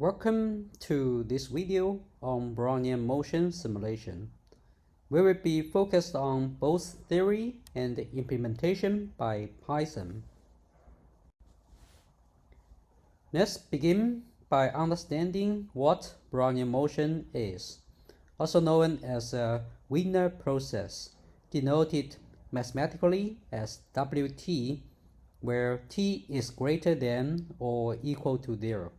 Welcome to this video on Brownian motion simulation. We will be focused on both theory and implementation by Python. Let's begin by understanding what Brownian motion is, also known as a Wiener process, denoted mathematically as Wt, where t is greater than or equal to 0.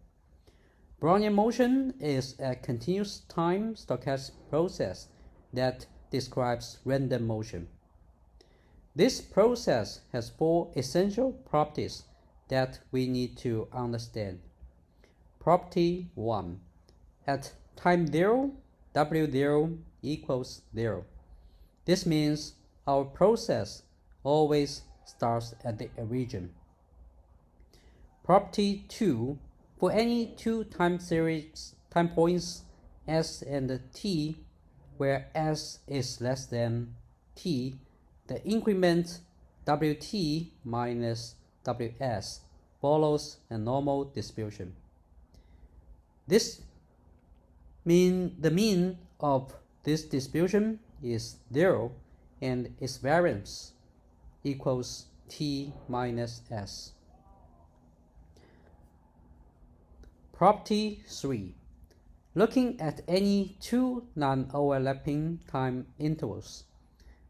Brownian motion is a continuous time stochastic process that describes random motion. This process has four essential properties that we need to understand. Property 1. At time 0, W0 equals 0. This means our process always starts at the origin. Property 2. For any two time points s and t, where s is less than t, the increment wt minus ws follows a normal distribution. The mean of this distribution is 0 and its variance equals t minus s. Property 3. Looking at any two non-overlapping time intervals,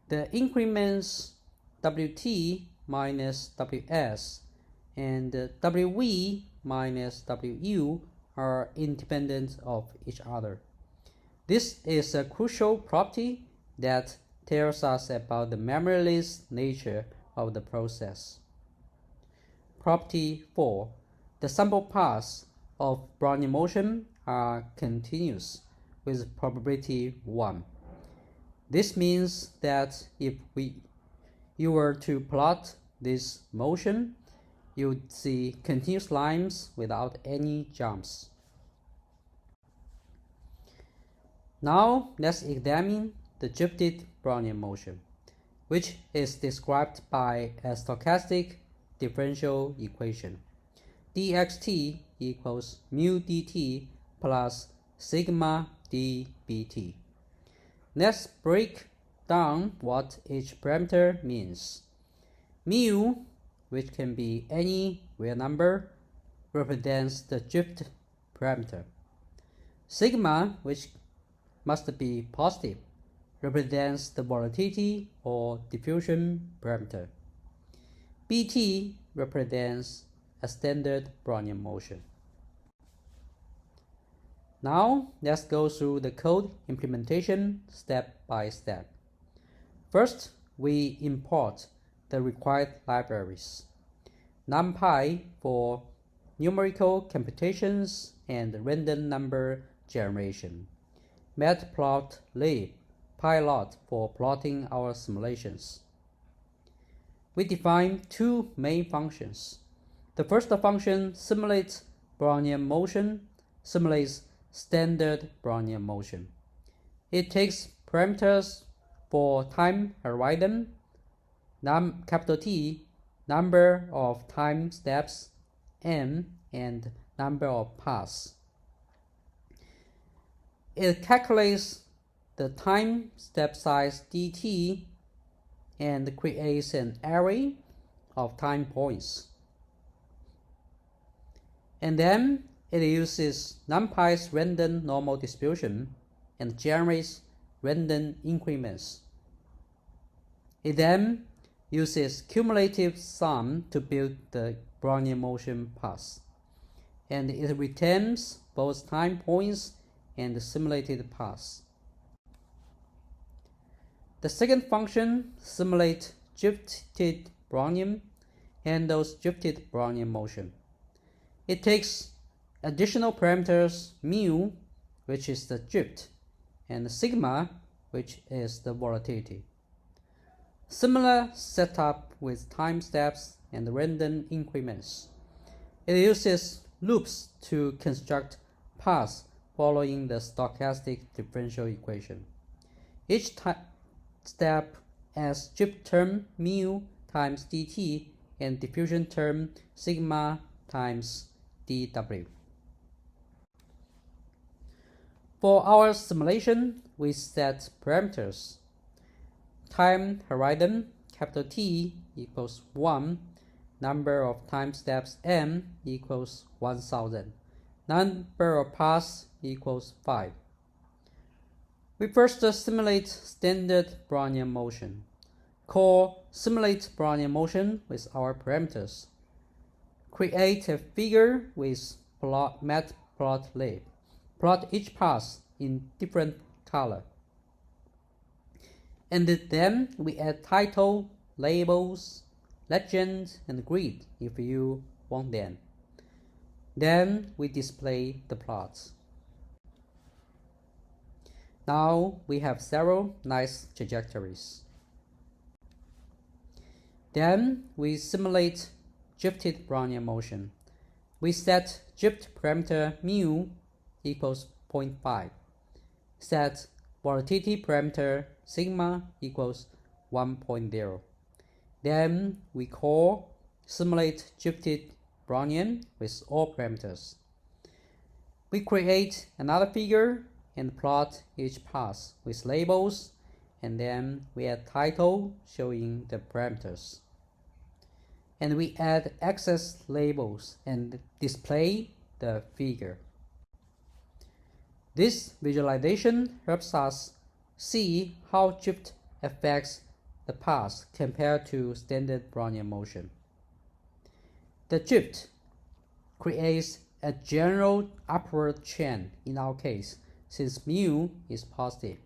the increments wt minus ws and wv minus wu are independent of each other. This is a crucial property that tells us about the memoryless nature of the process. Property 4. The sample paths of Brownian motion are continuous with probability 1. This means that if you were to plot this motion, you would see continuous lines without any jumps. Now let's examine the drifted Brownian motion, which is described by a stochastic differential equation. dxt equals mu dt plus sigma dbt. Let's break down what each parameter means. Mu, which can be any real number, represents the drift parameter. Sigma, which must be positive, represents the volatility or diffusion parameter. bt represents a standard Brownian motion. Now let's go through the code implementation step by step. First, we import the required libraries: NumPy for numerical computations and random number generation, matplotlib, Pylot for plotting our simulations. We define two main functions. The first function simulates Brownian motion, simulates standard Brownian motion. It takes parameters for time horizon, capital T, number of time steps, n, and number of paths. It calculates the time step size dt and creates an array of time points. And then it uses NumPy's random normal distribution and generates random increments. It then uses cumulative sum to build the Brownian motion path, and it returns both time points and the simulated paths. The second function simulates drifted Brownian, handles drifted Brownian motion. It takes additional parameters mu, which is the drift, and sigma, which is the volatility. Similar setup with time steps and random increments. It uses loops to construct paths following the stochastic differential equation. Each step has drift term mu times dt and diffusion term sigma times dw. For our simulation, we set parameters. Time horizon, capital T equals 1, number of time steps m equals 1000, number of paths equals 5. We first simulate standard Brownian motion. Call simulate Brownian motion with our parameters. Create a figure with matplotlib. Plot each path in different color. And then we add title, labels, legend, and grid if you want them. Then we display the plots. Now we have several nice trajectories. Then we simulate drifted Brownian motion. We set drift parameter mu equals 0.5. Set volatility parameter sigma equals 1.0. Then we call simulate drifted Brownian with all parameters. We create another figure and plot each path with labels, and then we add title showing the parameters. And we add access labels and display the figure. This visualization helps us see how drift affects the path compared to standard Brownian motion. The drift creates a general upward trend in our case, since mu is positive.